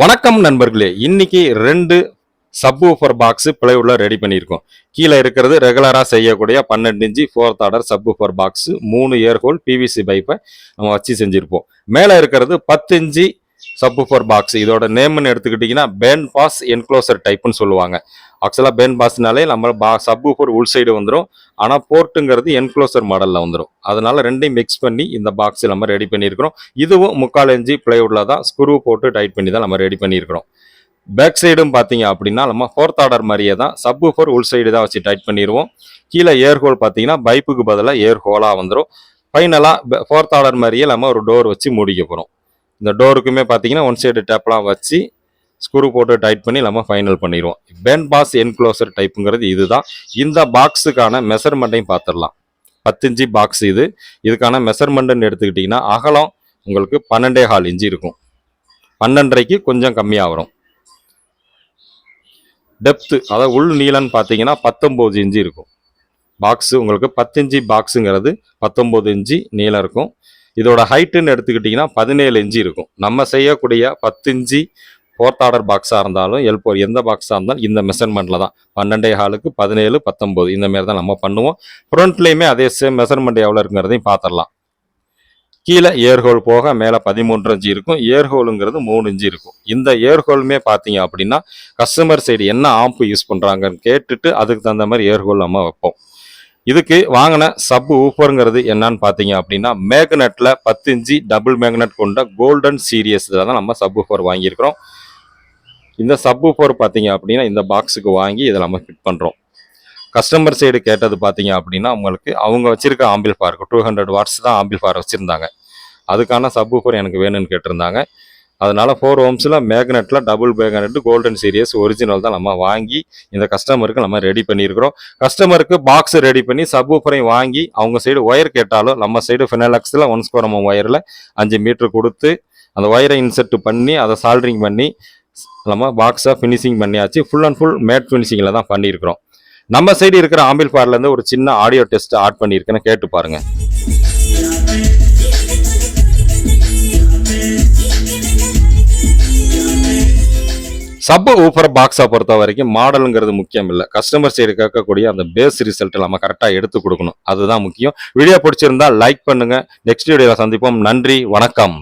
வணக்கம் நண்பர்களே, இன்னைக்கு 2 சப்வூஃபர் பாக்ஸ் பிளைவுட்ல ரெடி பண்ணியிருக்கோம். கீழே இருக்கிறது ரெகுலரா செய்யக்கூடிய 12 inch 4th order subwoofer box, 3 ஏர் ஹோல் பிவிசி பைப்பை நம்ம வச்சு செஞ்சிருப்போம். மேலே இருக்கிறது 10 இன்ச்சு சப்வூஃபர் பாக்ஸ். இதோட நேம்னு எடுத்துக்கிட்டிங்கன்னா பேண்ட் பாஸ் என்க்ளோசர் டைப்னு சொல்லுவாங்க. ஆக்சுவலாக பேண்ட் பாஸ்னாலே நம்ம சப்வூஃபர் உள் சைடு வந்துடும், ஆனால் போர்ட்டுங்கிறது என்க்ளோசர் மாடலில் வந்துடும். அதனால ரெண்டையும் மிக்ஸ் பண்ணி இந்த பாக்ஸ் நம்ம ரெடி பண்ணியிருக்கிறோம். இதுவும் 3/4 இன்ச்சு பிளைவுட்ல தான் ஸ்க்ரூ போட்டு டைட் பண்ணி தான் நம்ம ரெடி பண்ணியிருக்கிறோம். பேக் சைடும் பார்த்தீங்க அப்படின்னா நம்ம 4th ஆர்டர் மாதிரியே தான் சப்வூஃபர் உள் சைடு தான் வச்சு டைட் பண்ணிடுவோம். கீழே ஏர் ஹோல் பார்த்தீங்கன்னா பைப்புக்கு பதிலாக ஏர் ஹோலாக வந்துடும். ஃபைனலாக 4th ஆர்டர் மாதிரியே நம்ம ஒரு டோர் வச்சு முடிக்க போகிறோம். இந்த டோருக்குமே பார்த்தீங்கன்னா ஒன் சைடு டேப்லாம் வச்சு ஸ்க்ரூ போட்டு டைட் பண்ணி நம்ம ஃபைனல் பண்ணிடுவோம். பேண்ட் பாஸ் என்க்ளோசர் டைப்புங்கிறது இதுதான். இந்த பாக்ஸுக்கான மெஷர்மெண்ட்டையும் பார்த்துடலாம். 10 இன்ச்சு பாக்ஸ் இது. இதுக்கான மெஷர்மெண்ட்னு எடுத்துக்கிட்டிங்கன்னா அகலம் உங்களுக்கு 12.25 இன்ச்சு இருக்கும். 12.5க்கு கொஞ்சம் கம்மியாக வரும். டெப்த்து அதாவது உள் நீளம்னு பார்த்தீங்கன்னா 19 இன்ச்சு இருக்கும். பாக்ஸு உங்களுக்கு 10 இன்ச்சு பாக்ஸுங்கிறது 19 இன்ச்சு நீளம் இருக்கும். இதோட ஹைட்டுன்னு எடுத்துக்கிட்டிங்கன்னா 17 இன்ச்சு இருக்கும். நம்ம செய்யக்கூடிய 10 இன்ச்சு 4th ஆர்டர் பாக்ஸாக இருந்தாலும் L4 எந்த பாக்ஸாக இருந்தாலும் இந்த மெஷர்மெண்ட்டில் தான் 12.25க்கு 17, 19 இந்த மாதிரி தான் நம்ம பண்ணுவோம். ஃப்ரண்ட்லேயுமே அதே சேம் மெஷர்மெண்ட் எவ்வளோ இருக்குங்கிறதையும் பார்த்துடலாம். கீழே ஏர் ஹோல் போக மேலே 13 இன்ச்சு இருக்கும். ஏர் ஹோலுங்கிறது 3 இன்ச்சு இருக்கும். இந்த ஏர் ஹோலுமே பார்த்தீங்க அப்படின்னா கஸ்டமர் சைடு என்ன ஆம்ப் யூஸ் பண்ணுறாங்கன்னு கேட்டுட்டு அதுக்கு தகுந்த மாதிரி ஏர் ஹோல் நம்ம வைப்போம். இதுக்கு வாங்கின சப் ஊஃபருங்கிறது என்னன்னு பார்த்தீங்க அப்படின்னா மேக்னெட்டில் 10 இன்ச்சு டபுள் மேக்னெட் கொண்ட கோல்டன் சீரியஸில் தான் நம்ம சப் ஊஃபர் வாங்கியிருக்கிறோம். இந்த சப் ஊஃபர் பார்த்தீங்க அப்படின்னா இந்த பாக்ஸுக்கு வாங்கி இதை நம்ம ஃபிட் பண்ணுறோம். கஸ்டமர் சைடு கேட்டது பார்த்தீங்க அப்படின்னா உங்களுக்கு அவங்க வச்சிருக்க ஆம்பிள்ஃபயர் 200 வாட்ஸ் தான் ஆம்பிள்ஃபயர் வச்சுருந்தாங்க. அதுக்கான சப் ஊஃபர் எனக்கு வேணும்னு கேட்டிருந்தாங்க. அதனால 4 ohmஸில் மேக்னெட்டில் double magnet golden series original தான் நம்ம வாங்கி இந்த கஸ்டமருக்கு நம்ம ரெடி பண்ணியிருக்கிறோம். கஸ்டமருக்கு பாக்ஸ் ரெடி பண்ணி சப் ஊஃபரையும் வாங்கி அவங்க சைடு ஒயர் கேட்டாலும் நம்ம சைடு ஃபினலக்ஸில் 1 ஸ்கொயர் mm ஒயரில் 5 மீட்டர் கொடுத்து அந்த ஒயரை இன்செர்ட் பண்ணி அதை சால்ட்ரிங் பண்ணி நம்ம பாக்ஸை ஃபினிஷிங் பண்ணியாச்சு. ஃபுல் அண்ட் ஃபுல் மேட் ஃபினிஷிங்கில் தான் பண்ணியிருக்கிறோம். நம்ம சைடு இருக்கிற ஆம்பிள்ஃபயர்லேருந்து ஒரு சின்ன ஆடியோ டெஸ்ட் ஆட் பண்ணியிருக்கேன்னு கேட்டு பாருங்கள். சப் ஊஃபர் பாக்ஸை பொறுத்த வரைக்கும் மாடலுங்கிறது முக்கியம் இல்லை. கஸ்டமர் சைடு கேட்கக்கூடிய அந்த பேஸ் ரிசல்ட் நம்ம கரெக்டாக எடுத்து கொடுக்கணும், அதுதான் முக்கியம். வீடியோ பிடிச்சிருந்தா லைக் பண்ணுங்கள். நெக்ஸ்ட் வீடியோவில் சந்திப்போம். நன்றி, வணக்கம்.